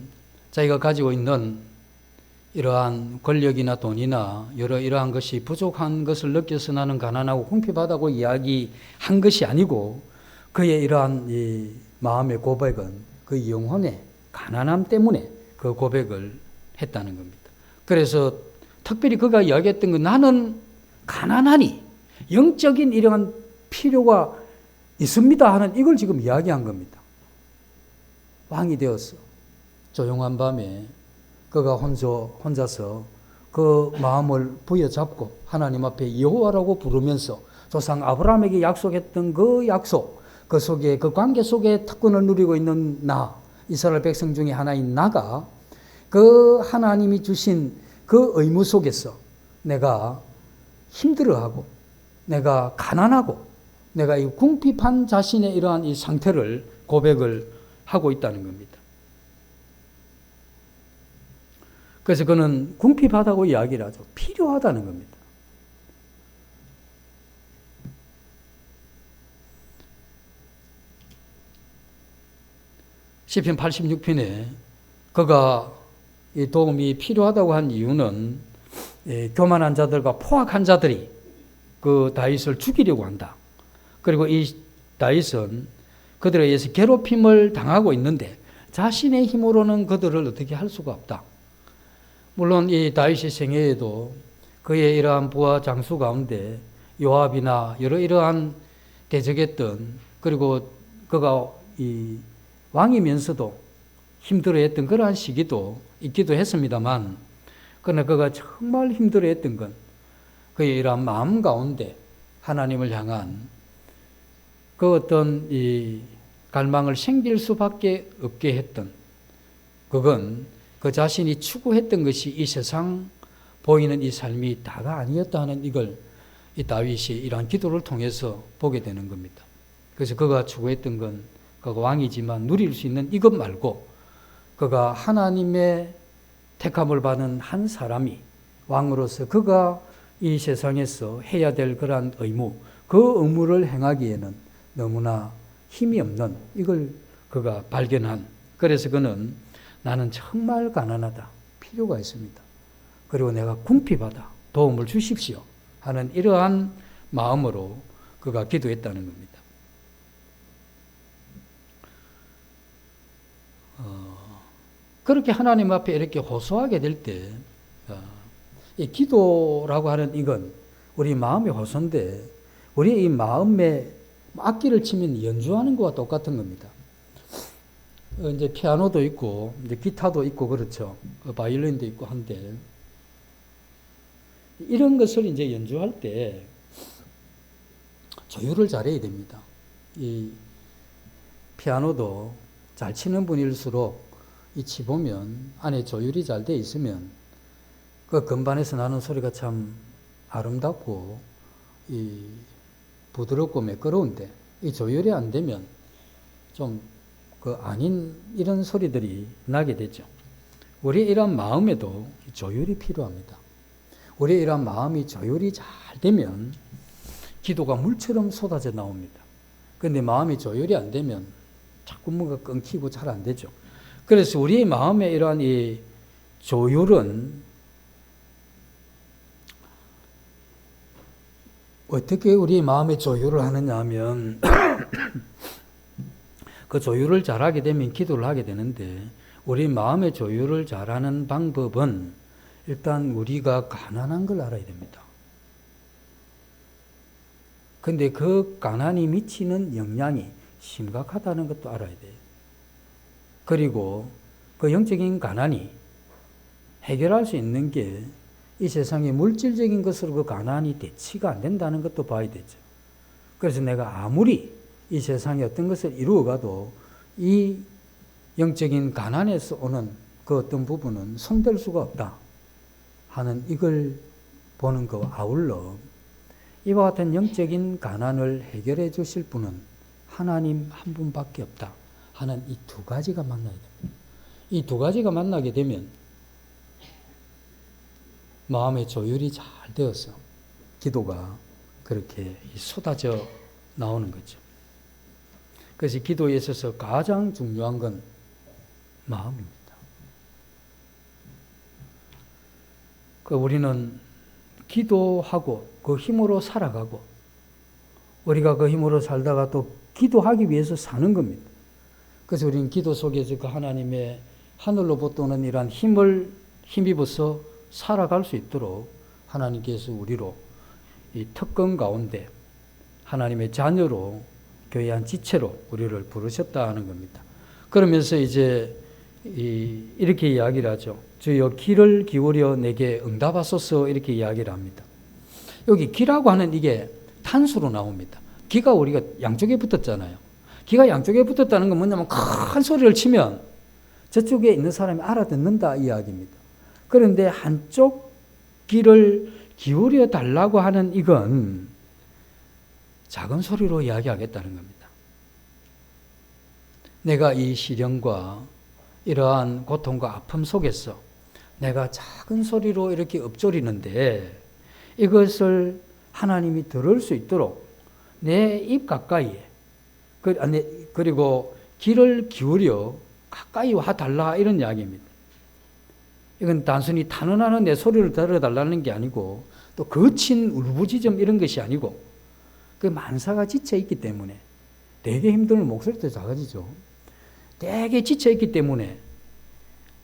자기가 가지고 있는 이러한 권력이나 돈이나 이러한 것이 부족한 것을 느껴서 나는 가난하고 궁핍하다고 이야기한 것이 아니고 그의 이러한 이 마음의 고백은 그 영혼의 가난함 때문에 그 고백을 했다는 겁니다. 그래서 특별히 그가 이야기했던 건 나는 가난하니 영적인 이러한 필요가 있습니다 하는 이걸 지금 이야기한 겁니다. 왕이 되었어. 조용한 밤에 그가 혼자서 그 마음을 부여잡고 하나님 앞에 여호와라고 부르면서 조상 아브라함에게 약속했던 그 약속, 그 속에 그 관계 속에 특권을 누리고 있는 나, 이스라엘 백성 중에 하나인 나가 그 하나님이 주신 그 의무 속에서 내가 힘들어하고 내가 가난하고 내가 이 궁핍한 자신의 이러한 이 상태를 고백을 하고 있다는 겁니다. 그래서 그는 궁핍하다고 이야기를 하죠. 필요하다는 겁니다. 시편 86편에 그가 이 도움이 필요하다고 한 이유는 교만한 자들과 포악한 자들이 그 다윗을 죽이려고 한다. 그리고 이 다윗은 그들에 의해서 괴롭힘을 당하고 있는데 자신의 힘으로는 그들을 어떻게 할 수가 없다. 물론 이 다윗의 생애에도 그의 이러한 부하 장수 가운데 요압이나 이러한 대적했던 그리고 그가 이 왕이면서도 힘들어했던 그러한 시기도 있기도 했습니다만 그러나 그가 정말 힘들어했던 건 그의 이러한 마음 가운데 하나님을 향한 그 어떤 이 갈망을 생길 수밖에 없게 했던 그건 그 자신이 추구했던 것이 이 세상 보이는 이 삶이 다가 아니었다 하는 이걸 이 다윗이 이러한 기도를 통해서 보게 되는 겁니다. 그래서 그가 추구했던 건 그가 왕이지만 누릴 수 있는 이것 말고 그가 하나님의 택함을 받은 한 사람이 왕으로서 그가 이 세상에서 해야 될 그러한 의무, 그 의무를 행하기에는 너무나 힘이 없는 이걸 그가 발견한. 그래서 그는 나는 정말 가난하다. 필요가 있습니다. 그리고 내가 궁핍하다. 도움을 주십시오. 하는 이러한 마음으로 그가 기도했다는 겁니다. 그렇게 하나님 앞에 이렇게 호소하게 될 때, 이 기도라고 하는 이건 우리 마음의 호소인데, 우리 이 마음에 악기를 치면 연주하는 것과 똑같은 겁니다. 이제 피아노도 있고, 이제 기타도 있고, 그렇죠. 바이올린도 있고 한데, 이런 것을 이제 연주할 때 조율을 잘해야 됩니다. 이 피아노도 잘 치는 분일수록 이 치보면 안에 조율이 잘 돼 있으면 그 건반에서 나는 소리가 참 아름답고 이 부드럽고 매끄러운데, 이 조율이 안 되면 좀 그 아닌 이런 소리들이 나게 되죠. 우리 이런 마음에도 조율이 필요합니다. 우리 이런 마음이 조율이 잘 되면 기도가 물처럼 쏟아져 나옵니다. 그런데 마음이 조율이 안 되면 자꾸 뭔가 끊기고 잘 안 되죠. 그래서 우리의 마음에 이러한 이 조율은 어떻게 우리 마음의 조율을 하느냐 하면 그 조율을 잘하게 되면 기도를 하게 되는데, 우리 마음의 조율을 잘하는 방법은 일단 우리가 가난한 걸 알아야 됩니다. 근데 그 가난이 미치는 영향이 심각하다는 것도 알아야 돼요. 그리고 그 영적인 가난이 해결할 수 있는 게 이 세상의 물질적인 것으로 그 가난이 대치가 안 된다는 것도 봐야 되죠. 그래서 내가 아무리 이 세상에 어떤 것을 이루어가도 이 영적인 가난에서 오는 그 어떤 부분은 손댈 수가 없다 하는 이걸 보는 것과 아울러 이와 같은 영적인 가난을 해결해 주실 분은 하나님 한 분밖에 없다 하는 이 두 가지가 만나야 됩니다. 이 두 가지가 만나게 되면 마음의 조율이 잘 되어서 기도가 그렇게 쏟아져 나오는 거죠. 그래서 기도에 있어서 가장 중요한 건 마음입니다. 우리는 기도하고 그 힘으로 살아가고, 우리가 그 힘으로 살다가 또 기도하기 위해서 사는 겁니다. 그래서 우리는 기도 속에서 그 하나님의 하늘로부터 오는 이러한 힘입어서 살아갈 수 있도록 하나님께서 우리로 이 특권 가운데 하나님의 자녀로, 교회 한 지체로 우리를 부르셨다 하는 겁니다. 그러면서 이제 이렇게 이야기를 하죠. 주여 귀를 기울여 내게 응답하소서, 이렇게 이야기를 합니다. 여기 귀라고 하는 이게 단수로 나옵니다. 귀가 우리가 양쪽에 붙었잖아요. 귀가 양쪽에 붙었다는 건 뭐냐면 큰 소리를 치면 저쪽에 있는 사람이 알아듣는다 이야기입니다. 그런데 한쪽 귀를 기울여 달라고 하는 이건 작은 소리로 이야기하겠다는 겁니다. 내가 이 시련과 이러한 고통과 아픔 속에서 내가 작은 소리로 이렇게 읊조리는데 이것을 하나님이 들을 수 있도록 내 입 가까이에, 그리고 귀를 기울여 가까이 와달라, 이런 이야기입니다. 이건 단순히 탄원하는 내 소리를 들어달라는 게 아니고 또 거친 울부짖음 이런 것이 아니고 그 만사가 지쳐있기 때문에 되게 힘들면 목소리도 작아지죠. 되게 지쳐있기 때문에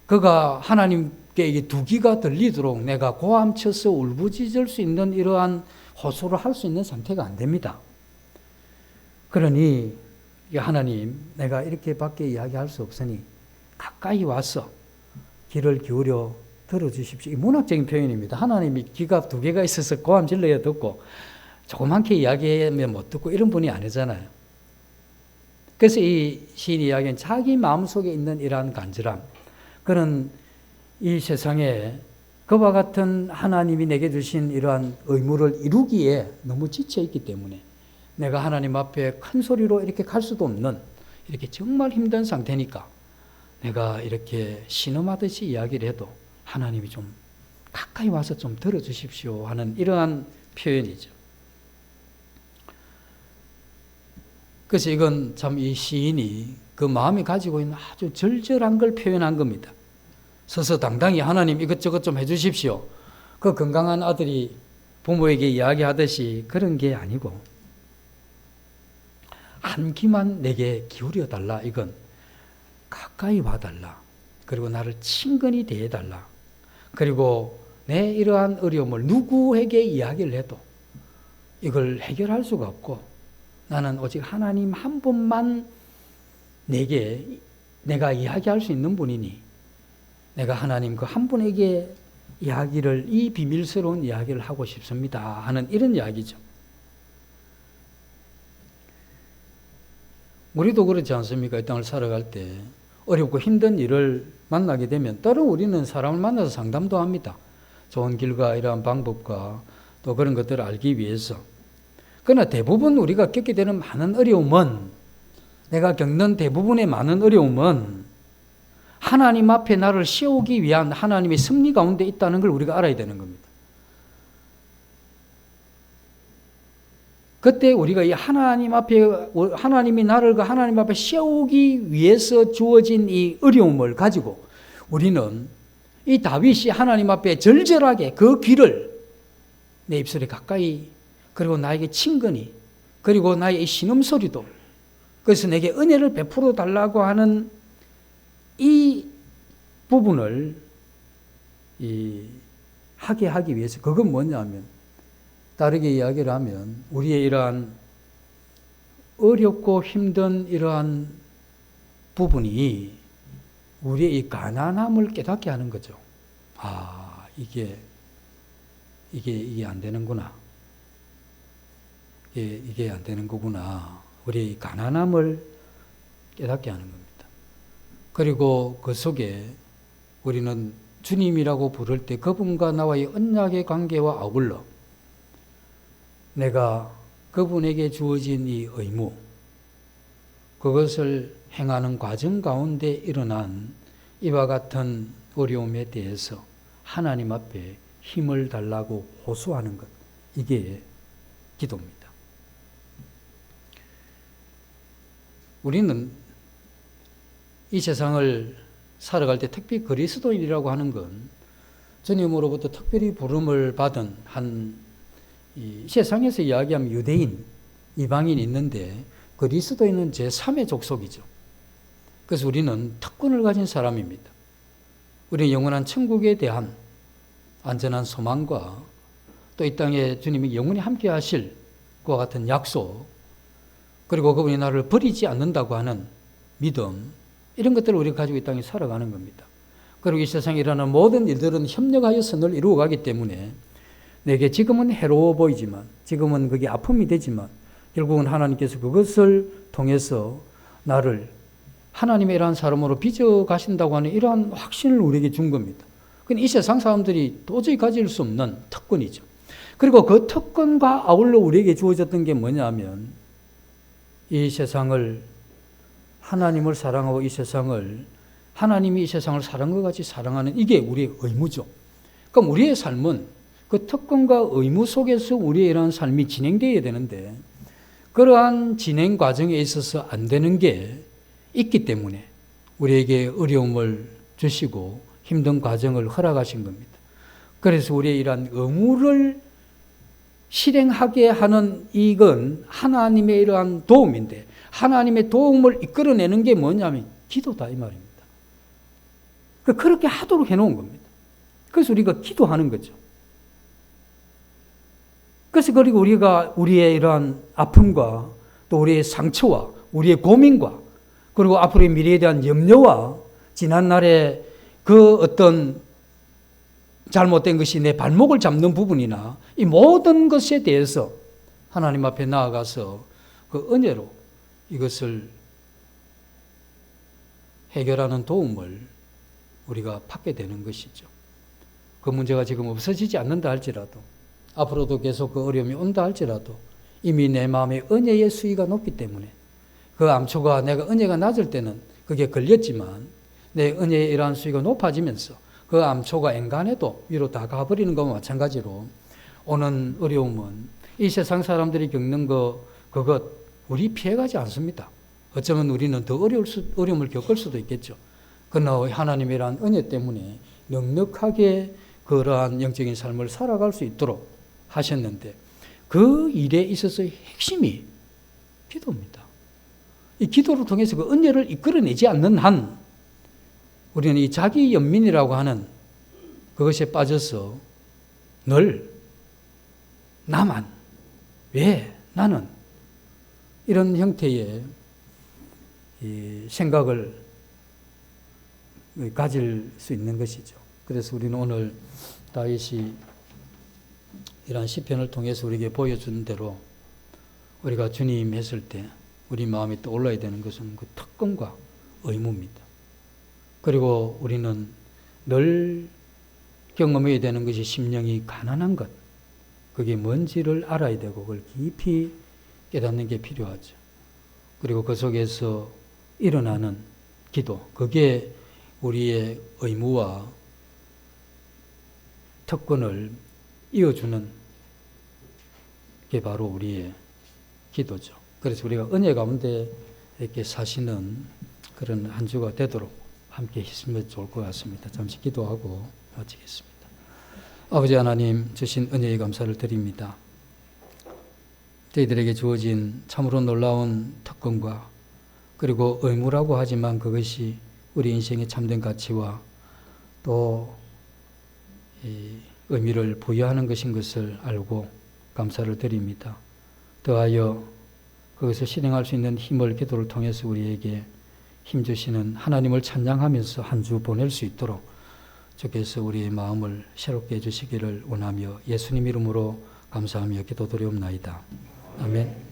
그가 하나님께 이게 두 귀가 들리도록 내가 고함쳐서 울부짖을 수 있는 이러한 호소를 할 수 있는 상태가 안 됩니다. 그러니 하나님, 내가 이렇게밖에 이야기할 수 없으니 가까이 와서 귀를 기울여 들어주십시오. 이 문학적인 표현입니다. 하나님이 귀가 두 개가 있어서 고함 질러야 듣고 조그맣게 이야기하면 못 듣고 이런 분이 아니잖아요. 그래서 이 시인이 이야기한 자기 마음속에 있는 이러한 간절함, 그는 이 세상에 그와 같은 하나님이 내게 주신 이러한 의무를 이루기에 너무 지쳐있기 때문에 내가 하나님 앞에 큰 소리로 이렇게 갈 수도 없는, 이렇게 정말 힘든 상태니까 내가 이렇게 신음하듯이 이야기를 해도 하나님이 좀 가까이 와서 좀 들어주십시오 하는 이러한 표현이죠. 그래서 이건 참 이 시인이 그 마음이 가지고 있는 아주 절절한 걸 표현한 겁니다. 서서 당당히 하나님 이것저것 좀 해주십시오. 그 건강한 아들이 부모에게 이야기하듯이 그런 게 아니고 한 귀만 내게 기울여 달라, 이건 가까이 와달라. 그리고 나를 친근히 대해달라. 그리고 내 이러한 어려움을 누구에게 이야기를 해도 이걸 해결할 수가 없고 나는 오직 하나님 한 분만 내가 이야기할 수 있는 분이니 내가 하나님 그 한 분에게 이 비밀스러운 이야기를 하고 싶습니다 하는 이런 이야기죠. 우리도 그렇지 않습니까? 이 땅을 살아갈 때 어렵고 힘든 일을 만나게 되면 때로 우리는 사람을 만나서 상담도 합니다. 좋은 길과 이러한 방법과 또 그런 것들을 알기 위해서. 그러나 대부분 우리가 겪게 되는 많은 어려움은, 내가 겪는 대부분의 많은 어려움은 하나님 앞에 나를 세우기 위한 하나님의 섭리 가운데 있다는 걸 우리가 알아야 되는 겁니다. 그때 우리가 이 하나님이 나를 그 하나님 앞에 세우기 위해서 주어진 이 어려움을 가지고 우리는 이 다윗이 하나님 앞에 절절하게 그 귀를 내 입술에 가까이, 그리고 나에게 친근히, 그리고 나의 이 신음소리도, 그래서 내게 은혜를 베풀어 달라고 하는 이 부분을 하게 하기 위해서, 그건 뭐냐면, 다르게 이야기를 하면 우리의 이러한 어렵고 힘든 이러한 부분이 우리의 이 가난함을 깨닫게 하는 거죠. 이게 안 되는구나. 이게 안 되는 거구나. 우리의 가난함을 깨닫게 하는 겁니다. 그리고 그 속에 우리는 주님이라고 부를 때 그분과 나와의 언약의 관계와 아울러 내가 그분에게 주어진 이 의무, 그것을 행하는 과정 가운데 일어난 이와 같은 어려움에 대해서 하나님 앞에 힘을 달라고 호소하는 것, 이게 기도입니다. 우리는 이 세상을 살아갈 때 특히 그리스도인이라고 하는 건 주님으로부터 특별히 부름을 받은 이 세상에서 이야기하면 유대인, 이방인이 있는데 그리스도인은 제3의 족속이죠. 그래서 우리는 특권을 가진 사람입니다. 우리는 영원한 천국에 대한 안전한 소망과 또 이 땅에 주님이 영원히 함께 하실 것과 같은 약속, 그리고 그분이 나를 버리지 않는다고 하는 믿음, 이런 것들을 우리가 가지고 이 땅에 살아가는 겁니다. 그리고 이 세상에 일어나는 모든 일들은 협력하여서 늘 이루어가기 때문에 내게 지금은 해로워 보이지만, 지금은 그게 아픔이 되지만 결국은 하나님께서 그것을 통해서 나를 하나님의 이러한 사람으로 빚어 가신다고 하는 이러한 확신을 우리에게 준 겁니다. 그건 이 세상 사람들이 도저히 가질 수 없는 특권이죠. 그리고 그 특권과 아울러 우리에게 주어졌던 게 뭐냐면, 이 세상을, 하나님을 사랑하고 이 세상을, 하나님이 이 세상을 사랑한 것 같이 사랑하는, 이게 우리의 의무죠. 그럼 우리의 삶은 그 특권과 의무 속에서 우리의 이러한 삶이 진행되어야 되는데, 그러한 진행 과정에 있어서 안 되는 게 있기 때문에 우리에게 어려움을 주시고 힘든 과정을 허락하신 겁니다. 그래서 우리의 이러한 의무를 실행하게 하는 이건 하나님의 이러한 도움인데, 하나님의 도움을 이끌어내는 게 뭐냐면 기도다, 이 말입니다. 그렇게 하도록 해놓은 겁니다. 그래서 우리가 기도하는 거죠. 그래서 그리고 우리가 우리의 이러한 아픔과 또 우리의 상처와 우리의 고민과 그리고 앞으로의 미래에 대한 염려와 지난날의 그 어떤 잘못된 것이 내 발목을 잡는 부분이나 이 모든 것에 대해서 하나님 앞에 나아가서 그 은혜로 이것을 해결하는 도움을 우리가 받게 되는 것이죠. 그 문제가 지금 없어지지 않는다 할지라도, 앞으로도 계속 그 어려움이 온다 할지라도 이미 내 마음에 은혜의 수위가 높기 때문에 그 암초가, 내가 은혜가 낮을 때는 그게 걸렸지만 내 은혜의 이러한 수위가 높아지면서 그 암초가 엔간해도 위로 다 가버리는 것과 마찬가지로 오는 어려움은 이 세상 사람들이 겪는 그것 우리 피해가지 않습니다. 어쩌면 우리는 더 어려움을 겪을 수도 있겠죠. 그러나 하나님이란 은혜 때문에 넉넉하게 그러한 영적인 삶을 살아갈 수 있도록 하셨는데, 그 일에 있어서의 핵심이 기도입니다. 이 기도를 통해서 그 은혜를 이끌어내지 않는 한 우리는 이 자기 연민이라고 하는 그것에 빠져서 늘 나만, 왜 나는, 이런 형태의 이 생각을 가질 수 있는 것이죠. 그래서 우리는 오늘 다윗이 이러한 시편을 통해서 우리에게 보여준 대로 우리가 주님 했을 때 우리 마음이 떠올라야 되는 것은 그 특권과 의무입니다. 그리고 우리는 늘 경험해야 되는 것이 심령이 가난한 것, 그게 뭔지를 알아야 되고 그걸 깊이 깨닫는 게 필요하죠. 그리고 그 속에서 일어나는 기도, 그게 우리의 의무와 특권을 이어주는 게 바로 우리의 기도죠. 그래서 우리가 은혜 가운데 이렇게 사시는 그런 한 주가 되도록 함께 힘쓰면 좋을 것 같습니다. 잠시 기도하고 마치겠습니다. 아버지 하나님 주신 은혜에 감사를 드립니다. 저희들에게 주어진 참으로 놀라운 특권과 그리고 의무라고 하지만 그것이 우리 인생의 참된 가치와 또 의미를 부여하는 것인 것을 알고 감사를 드립니다. 더하여 그것을 실행할 수 있는 힘을 기도를 통해서 우리에게 힘주시는 하나님을 찬양하면서 한 주 보낼 수 있도록 주께서 우리의 마음을 새롭게 해주시기를 원하며 예수님 이름으로 감사하며 기도드리옵나이다. 아멘.